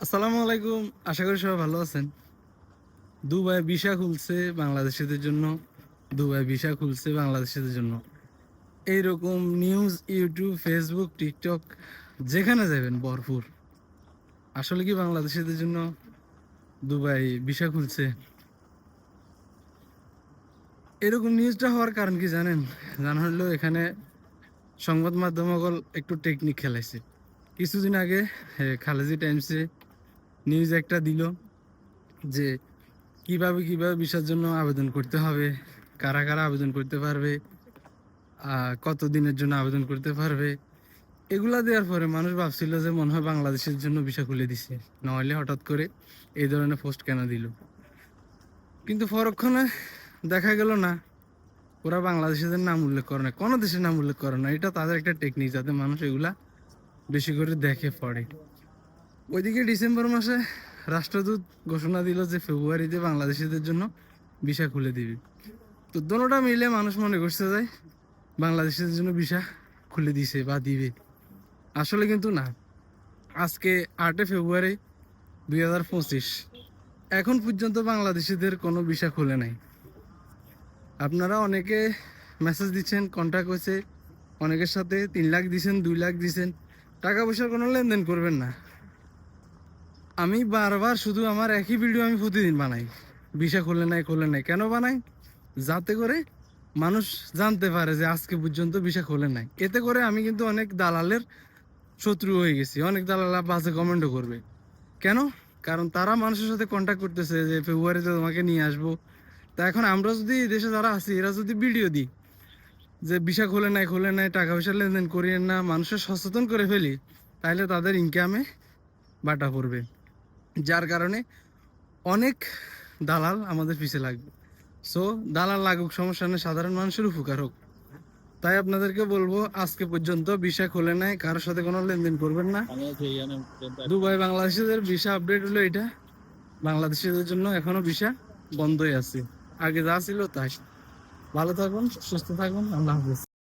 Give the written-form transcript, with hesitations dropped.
আসসালামু আলাইকুম। আশা করি সবাই ভালো আছেন। দুবাই ভিসা খুলছে বাংলাদেশিদের জন্য। দুবাই ভিসা খুলছে বাংলাদেশিদের জন্য। এইরকম নিউজ ইউটিউব, ফেসবুক, টিকটক যেখানে যাবেন ভরপুর। আসলে কি বাংলাদেশিদের জন্য দুবাই ভিসা খুলছে? এরকম নিউজটা হওয়ার কারণ কি জানেন? জানা হলো এখানে সংবাদ মাধ্যম একটু টেকনিক খেলাইছে। কিছুদিন আগে খালেজি টাইমসে নিউজ একটা দিল যে কিভাবে কিভাবে ভিসার জন্য আবেদন করতে হবে, কারা কারা আবেদন করতে পারবে, কত দিনের জন্য আবেদন করতে পারবে। এগুলা দেওয়ার পরে মানুষ ভাবছিল যে মনে হয় বাংলাদেশের জন্য ভিসা খুলে দিছে, নইলে হঠাৎ করে এই ধরনের পোস্ট কেন দিল। কিন্তু পরক্ষণে দেখা গেল না, ওরা বাংলাদেশিদের নাম উল্লেখ করে না, কোনো দেশের নাম উল্লেখ করে না। এটা তাদের একটা টেকনিক, যাতে মানুষ এগুলা বেশি করে দেখে পড়ে। ওইদিকে ডিসেম্বর মাসে রাষ্ট্রদূত ঘোষণা দিল যে ফেব্রুয়ারিতে বাংলাদেশিদের জন্য ভিসা খুলে দিবে। তো দোনোটা মিলে মানুষ মনে করছে যে বাংলাদেশের জন্য ভিসা খুলে দিছে বা দিবে। আসলে কিন্তু না। আজকে 8 ফেব্রুয়ারি 2025, এখন পর্যন্ত বাংলাদেশিদের কোনো ভিসা খুলে নাই। আপনারা অনেকে মেসেজ দিচ্ছেন, কন্ট্যাক্ট হয়েছে, অনেকের সাথে 3 লাখ দিছেন, 2 লাখ দিছেন, টাকা পয়সার কোনো লেনদেন করবেন না। আমি বারবার শুধু আমার একই ভিডিও আমি প্রতিদিন বানাই, ভিসা খুলে নাই খুলে নাই। কেন বানাই? যাতে করে মানুষ জানতে পারে যে আজকে পর্যন্ত ভিসা খোলে নাই। এতে করে আমি কিন্তু অনেক দালালের শত্রু হয়ে গেছি। অনেক দালাল বাজে কমেন্টও করবে। কেন? কারণ তারা মানুষের সাথে কন্ট্যাক্ট করতেছে যে ফেব্রুয়ারিতে তোমাকে নিয়ে আসবো। তা এখন আমরা যদি দেশে যারা আছি, এরা যদি ভিডিও দিই যে ভিসা খোলে নাই, টাকা পয়সা লেনদেন করিয়েন না, মানুষের সচেতন করে ফেলি, তাহলে তাদের ইনকামে বাটা পড়বে। যার কারণে অনেক দালাল আমাদের পিছে লাগবে। সো দালাল লাগুক, সমস্যা নেই, সাধারণ মানুষের উপকার হোক। তাই আপনাদেরকে বলবো, আজকে পর্যন্ত ভিসা খুলে নাই, কারোর সাথে কোনো লেনদেন করবেন না। দুবাই বাংলাদেশিদের ভিসা আপডেট হলো এটা। বাংলাদেশিদের জন্য এখনো ভিসা বন্ধই আছে, আগে যা ছিল তাই। ভালো থাকুন, সুস্থ থাকুন, আল্লাহ হাফেজ।